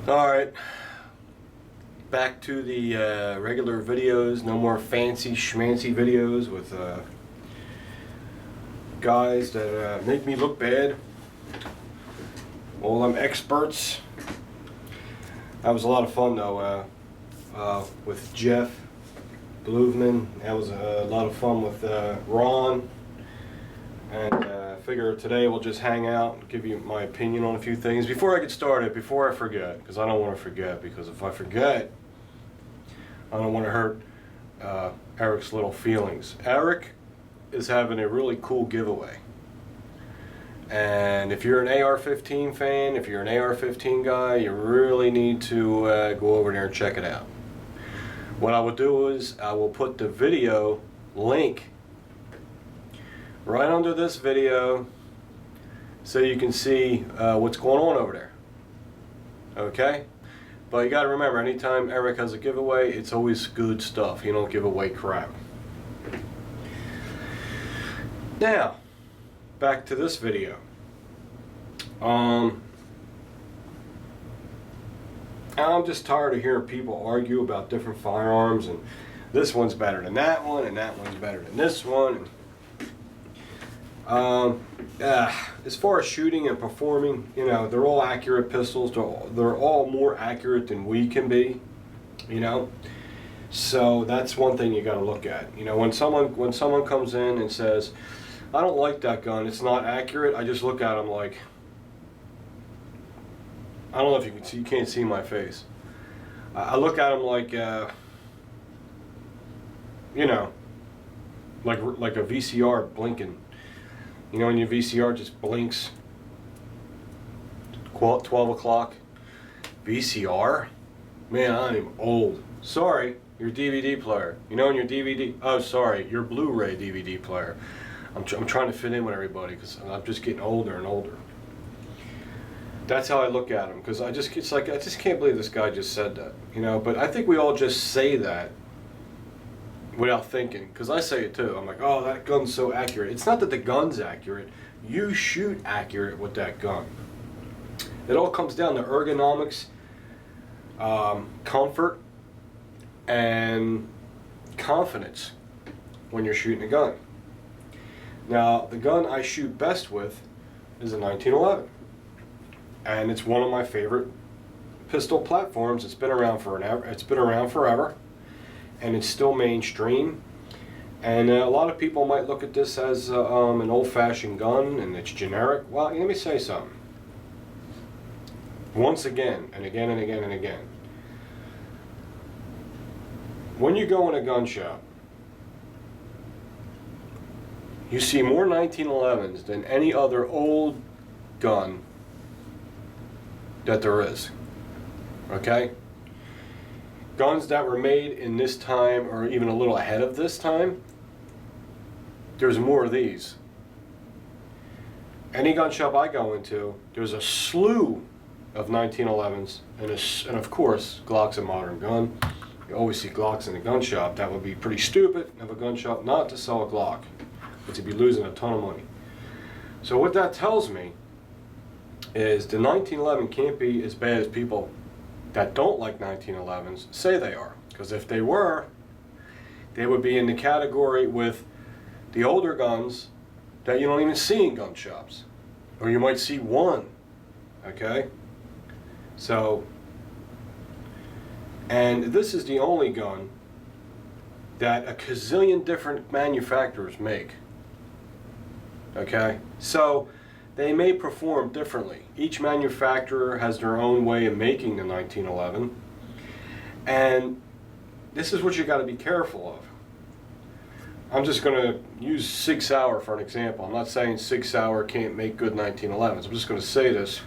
Alright, back to the regular videos. No more fancy schmancy videos with guys that make me look bad. All them experts. That was a lot of fun though, with Jeff Bluevman. That was a lot of fun with Ron. And I figure today we'll just hang out and give you my opinion on a few things. Before I get started, before I forget, because I don't want to forget, because if I forget, I don't want to hurt Eric's little feelings. Eric is having a really cool giveaway. And if you're an AR-15 fan, if you're an AR-15 guy, you really need to go over there and check it out. What I will do is I will put the video link right under this video so you can see what's going on over there. Okay? But you got to remember, anytime Eric has a giveaway, it's always good stuff. You don't give away crap. Now, back to this video. I'm just tired of hearing people argue about different firearms, and this one's better than that one, and that one's better than this one. As far as shooting and performing, you know, they're all accurate pistols. They're all more accurate than we can be, you know. So that's one thing you got to look at. You know, when someone comes in and says, "I don't like that gun. It's not accurate," I just look at them like, I don't know if you can see. You can't see my face. I look at them like, you know, like a VCR blinking. You know, when your VCR just blinks, 12 o'clock, VCR? Man, I'm old. Sorry, your DVD player. You know, in your DVD, oh sorry, your Blu-ray DVD player. I'm trying to fit in with everybody because I'm just getting older and older. That's how I look at them, because I just can't believe this guy just said that. You know, but I think we all just say that without thinking, because I say it too. I'm like, oh, that gun's so accurate. It's not that the gun's accurate. You shoot accurate with that gun. It all comes down to ergonomics, comfort, and confidence when you're shooting a gun. Now, the gun I shoot best with is a 1911, and it's one of my favorite pistol platforms. It's been around forever. And it's still mainstream, and a lot of people might look at this as an old-fashioned gun and it's generic. Well, let me say something. Once again, and again and again and again, when you go in a gun shop, you see more 1911s than any other old gun that there is. Okay? Guns that were made in this time, or even a little ahead of this time, there's more of these. Any gun shop I go into, there's a slew of 1911s, and of course, Glock's a modern gun. You always see Glocks in a gun shop. That would be pretty stupid of a gun shop not to sell a Glock, but to be losing a ton of money. So what that tells me is the 1911 can't be as bad as people that don't like 1911s say they are. Because if they were, they would be in the category with the older guns that you don't even see in gun shops. Or you might see one. Okay? So, and this is the only gun that a gazillion different manufacturers make. Okay? So, they may perform differently. Each manufacturer has their own way of making the 1911, and this is what you got to be careful of. I'm just going to use Sig Sauer for an example. I'm not saying Sig Sauer can't make good 1911s. I'm just going to say this.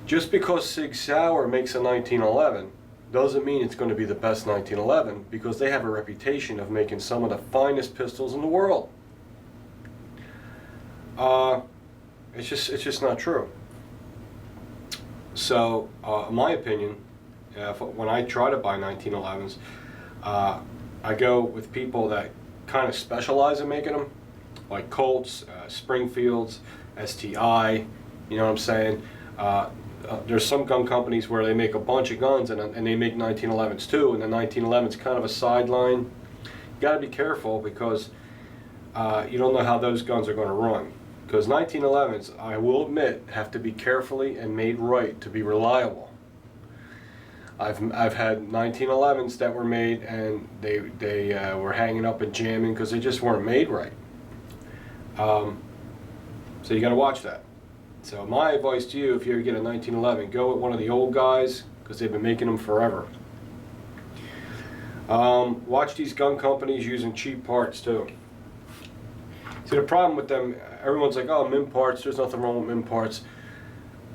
Just because Sig Sauer makes a 1911 doesn't mean it's going to be the best 1911, because they have a reputation of making some of the finest pistols in the world. It's just not true. So, in my opinion, when I try to buy 1911s, I go with people that kind of specialize in making them, like Colts, Springfields, STI, you know what I'm saying? There's some gun companies where they make a bunch of guns and they make 1911s too, and the 1911's kind of a sideline. You got to be careful because you don't know how those guns are going to run. Because 1911s, I will admit, have to be carefully and made right to be reliable. I've had 1911s that were made and they were hanging up and jamming because they just weren't made right. So you got to watch that. So my advice to you, if you ever get a 1911, go with one of the old guys because they've been making them forever. Watch these gun companies using cheap parts too. See, the problem with them, everyone's like, oh, MIM parts, there's nothing wrong with MIM parts.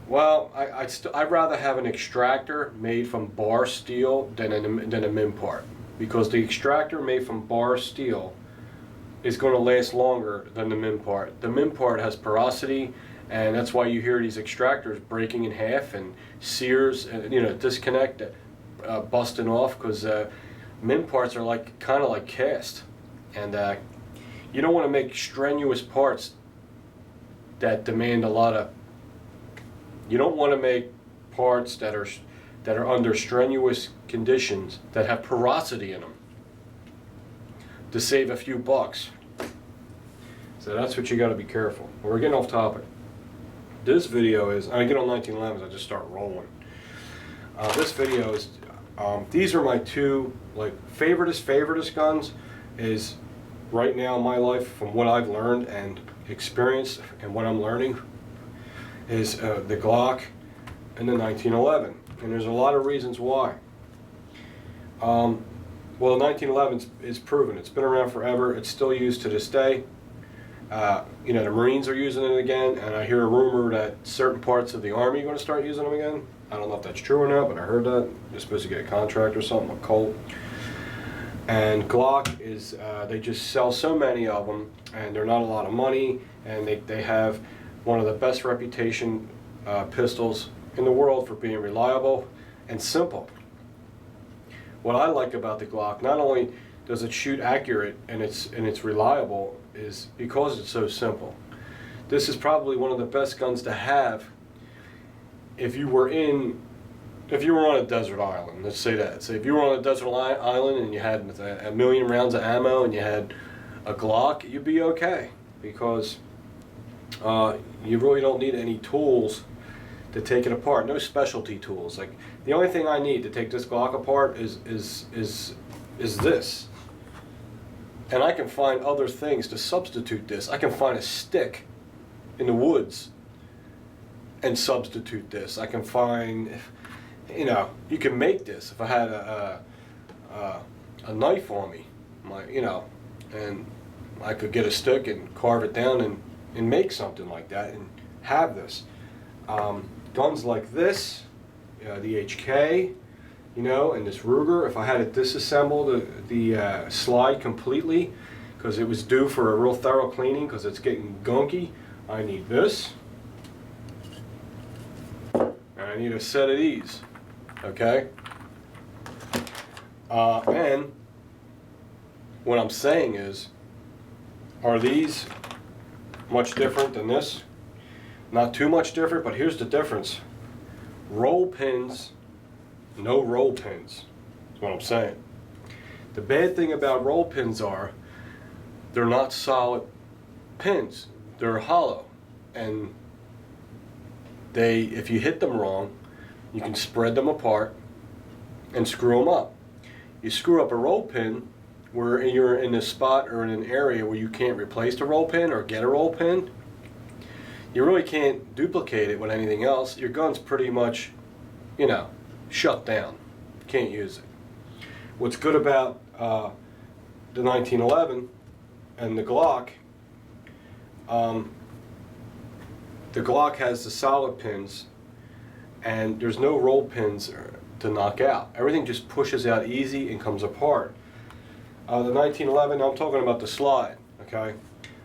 Well, I'd rather have an extractor made from bar steel than a MIM part. Because the extractor made from bar steel is going to last longer than the MIM part. The MIM part has porosity, and that's why you hear these extractors breaking in half and sears, disconnect, busting off, because MIM parts are kind of like cast. And you don't want to make strenuous parts that demand a lot of. You don't want to make parts that are under strenuous conditions that have porosity in them to save a few bucks. So that's what you got to be careful. We're getting off topic. This video is, I get on 1911s, I just start rolling. This video is, these are my two favoriteest guns. Is right now in my life, from what I've learned and experienced and what I'm learning, is the Glock and the 1911. And there's a lot of reasons why. Well, the 1911 is proven. It's been around forever. It's still used to this day. The Marines are using it again, and I hear a rumor that certain parts of the Army are going to start using them again. I don't know if that's true or not, but I heard that. They're supposed to get a contract or something, a Colt. And Glock is, they just sell so many of them, and they're not a lot of money, and they have one of the best reputation pistols in the world for being reliable and simple. What I like about the Glock, not only does it shoot accurate and it's reliable, is because it's so simple. This is probably one of the best guns to have if you were on a desert island. Let's say that. So if you were on a desert island and you had a million rounds of ammo and you had a Glock, you'd be okay, because you really don't need any tools to take it apart. No specialty tools. Like, the only thing I need to take this Glock apart is this. And I can find other things to substitute this. I can find a stick in the woods and substitute this. I can find, you can make this. If I had a knife on me, and I could get a stick and carve it down and make something like that and have this. Guns like this, the HK, and this Ruger, if I had to disassemble the slide completely because it was due for a real thorough cleaning because it's getting gunky, I need this. And I need a set of these, okay? And what I'm saying is, are these much different than this? Not too much different, but here's the difference. Roll pins, no roll pins. That's what I'm saying. The bad thing about roll pins are they're not solid pins. They're hollow. And if you hit them wrong, you can spread them apart and screw them up. You screw up a roll pin where you're in a spot or in an area where you can't replace the roll pin or get a roll pin. You really can't duplicate it with anything else. Your gun's pretty much, shut down. Can't use it. What's good about the 1911 and the Glock has the solid pins, and there's no roll pins to knock out. Everything just pushes out easy and comes apart. The 1911, I'm talking about the slide, okay?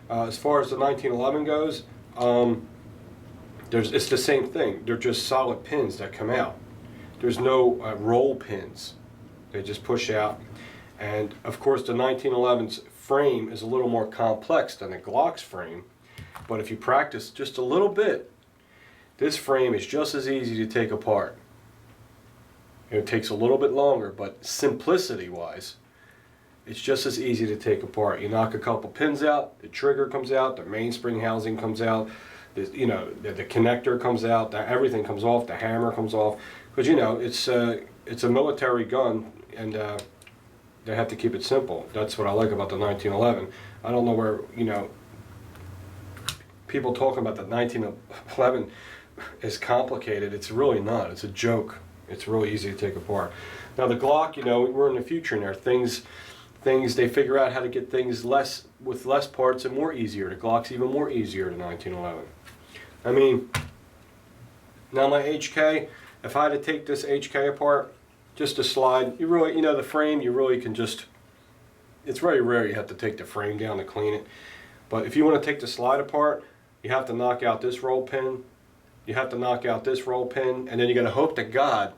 As far as the 1911 goes, it's the same thing. They're just solid pins that come out. There's no roll pins. They just push out. And of course the 1911's frame is a little more complex than the Glock's frame, but if you practice just a little bit, This frame is just as easy to take apart. It takes a little bit longer, but simplicity-wise, it's just as easy to take apart. You knock a couple pins out, the trigger comes out, the mainspring housing comes out, the connector comes out, everything comes off, the hammer comes off. Because it's a military gun, and they have to keep it simple. That's what I like about the 1911. I don't know where people talking about the 1911 is complicated. It's really not. It's a joke. It's really easy to take apart. Now the Glock, we're in the future now. Things they figure out how to get things with less parts and more easier. The Glock's even more easier than 1911. I mean, now my HK, if I had to take this HK apart, just a slide, you really, the frame, you really can just, it's very rare you have to take the frame down to clean it. But if you want to take the slide apart, you have to knock out this roll pin, you have to knock out this roll pin, and then you got to hope to God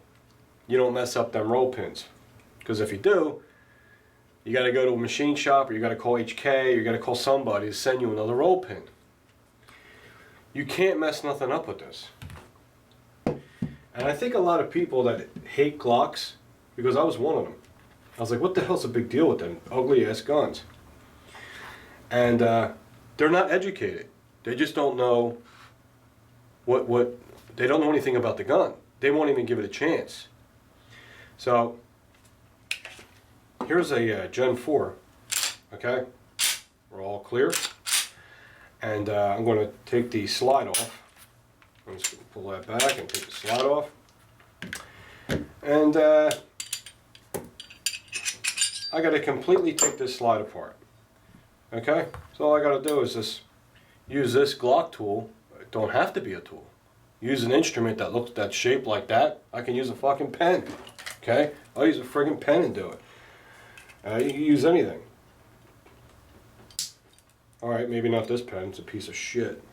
you don't mess up them roll pins. Because if you do, you got to go to a machine shop, or you got to call HK, or you got to call somebody to send you another roll pin. You can't mess nothing up with this. And I think a lot of people that hate Glocks, because I was one of them, I was like, what the hell's the big deal with them ugly ass guns? And they're not educated. They just don't know they don't know anything about the gun. They won't even give it a chance. So here's a Gen 4, okay? We're all clear. And I'm going to take the slide off. I'm just going to pull that back and take the slide off. And I got to completely take this slide apart. Okay? So all I got to do is just use this Glock tool. It don't have to be a tool. Use an instrument that's shaped like that. I can use a fucking pen. Okay? I'll use a friggin' pen and do it. You can use anything. Alright, maybe not this pen, it's a piece of shit.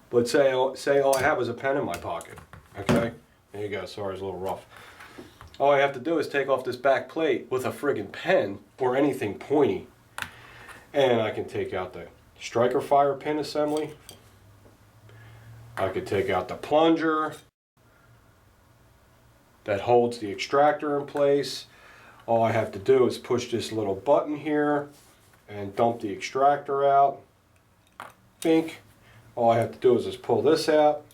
But say all I have is a pen in my pocket. Okay? There you go, sorry it's a little rough. All I have to do is take off this back plate with a friggin' pen or anything pointy. And I can take out the striker fire pin assembly. I could take out the plunger that holds the extractor in place. All I have to do is push this little button here and dump the extractor out. Bink. All I have to do is just pull this out.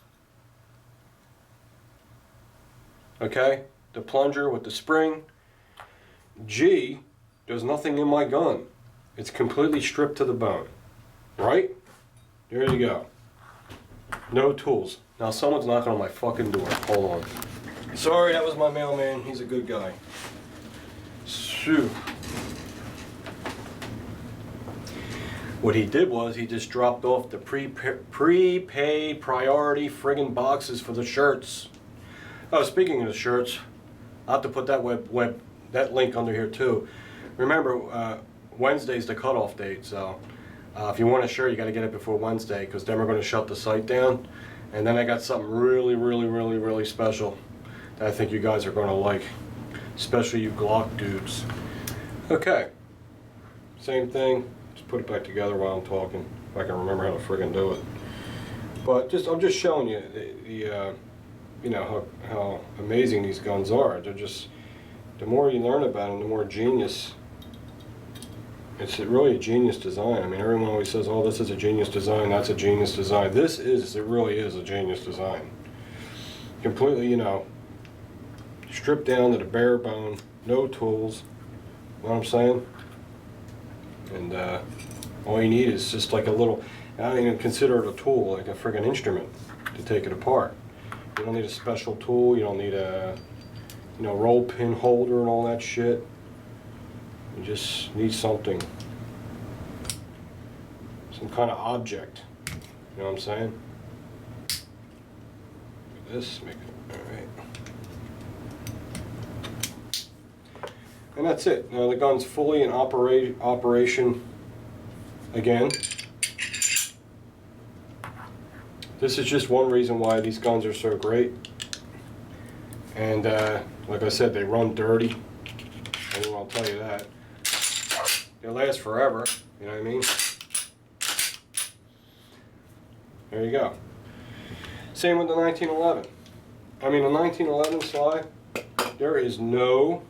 Okay, the plunger with the spring. G, there's nothing in my gun. It's completely stripped to the bone. Right? There you go. No tools. Now someone's knocking on my fucking door. Hold on. Sorry, that was my mailman. He's a good guy. Shoo. What he did was he just dropped off the prepaid priority friggin' boxes for the shirts. Oh, speaking of the shirts, I'll have to put that that link under here too. Remember, Wednesday's the cutoff date, so if you want a shirt, you got to get it before Wednesday, because then we're going to shut the site down. And then I got something really special that I think you guys are going to like, especially you Glock dudes. Okay, same thing. Just put it back together while I'm talking, if I can remember how to friggin' do it. But I'm just showing you how amazing these guns are. They're just, the more you learn about them, the more genius. It's really a genius design. I mean, everyone always says, oh, this is a genius design, that's a genius design. It really is a genius design. Completely, stripped down to the bare bone, no tools, you know what I'm saying? And all you need is just like a little, I don't even consider it a tool, like a friggin' instrument to take it apart. You don't need a special tool, you don't need a, roll pin holder and all that shit. You just need something, some kind of object, you know what I'm saying? This, make it, alright. And that's it. Now the gun's fully in operation again. This is just one reason why these guns are so great. And like I said, they run dirty. I'll tell you that. They last forever, you know what I mean? There you go. Same with the 1911. I mean, the 1911 slide, there is no,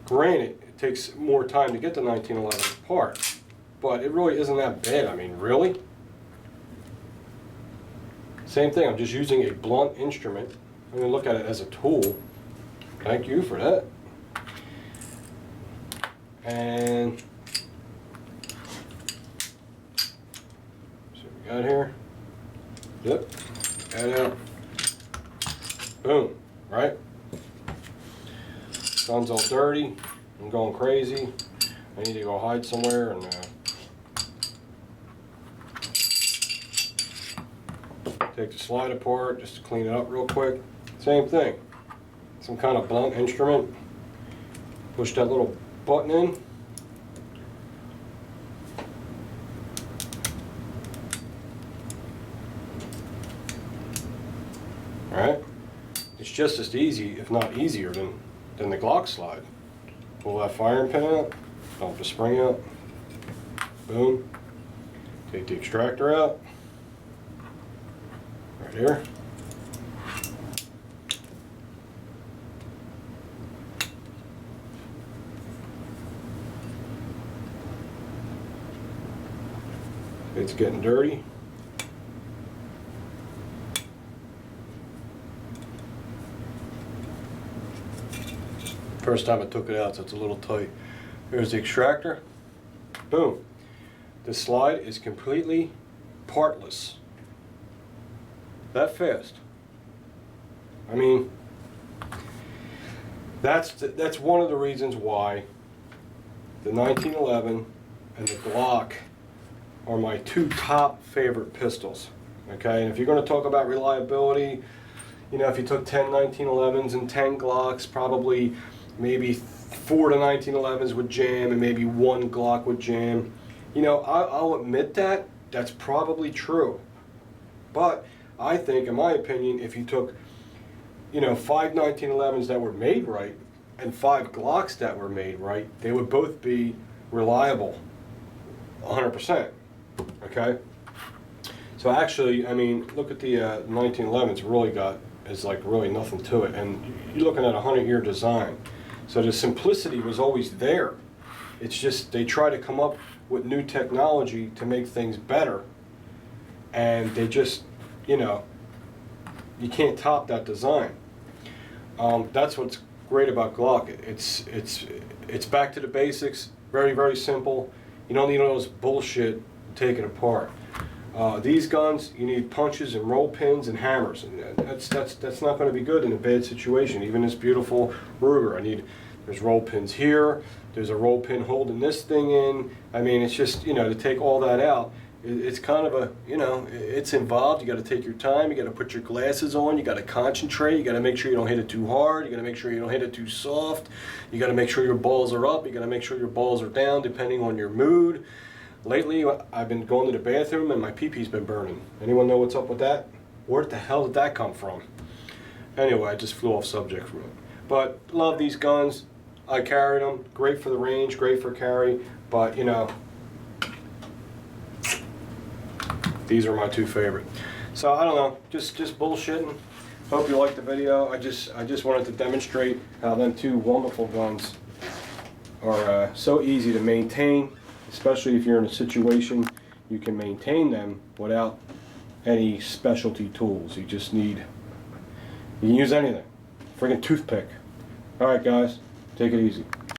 granted, it takes more time to get the 1911 apart, but it really isn't that bad. I mean, really? Same thing, I'm just using a blunt instrument. I'm going to look at it as a tool. Thank you for that. And see what we got here. Yep. Add out. Boom. Right? Gun's all dirty. I'm going crazy. I need to go hide somewhere and take the slide apart just to clean it up real quick. Same thing. Some kind of blunt instrument. Push that little button in. Alright. It's just as easy, if not easier, than the Glock slide. Pull that firing pin out, dump the spring out. Boom. Take the extractor out. Right here. It's getting dirty. First time I took it out, so it's a little tight. Here's the extractor. Boom. The slide is completely partless. That fast. I mean, that's one of the reasons why the 1911 and the Glock are my two top favorite pistols. Okay, and if you're going to talk about reliability, you know, if you took 10 1911s and 10 Glocks, probably maybe 4 to 1911s would jam and maybe 1 Glock would jam. You know, I'll admit that that's probably true. But I think, in my opinion, if you took, you know, 5 1911s that were made right and 5 Glocks that were made right, they would both be reliable 100%. Okay? So actually, I mean, look at the 1911s, really is like really nothing to it. And you're looking at a 100-year design. So the simplicity was always there. It's just they try to come up with new technology to make things better. And they just, you know, you can't top that design. That's what's great about Glock. It's back to the basics, very, very simple. You don't need all those bullshit to take it apart. These guns, you need punches and roll pins and hammers, and that's not going to be good in a bad situation. Even this beautiful Ruger, there's roll pins here, there's a roll pin holding this thing in. I mean, it's just, you know, to take all that out, it's kind of a, you know, it's involved. You got to take your time, you got to put your glasses on, you got to concentrate, you got to make sure you don't hit it too hard, you got to make sure you don't hit it too soft, you got to make sure your balls are up, you got to make sure your balls are down depending on your mood. Lately, I've been going to the bathroom and my pee-pee's been burning. Anyone know what's up with that? Where the hell did that come from? Anyway, I just flew off subject from it. But love these guns. I carried them. Great for the range, great for carry. But, you know, these are my two favorite. So, I don't know. Just bullshitting. Hope you liked the video. I just wanted to demonstrate how them two wonderful guns are so easy to maintain. Especially if you're in a situation you can maintain them without any specialty tools. You can use anything. Friggin' toothpick. Alright guys, take it easy.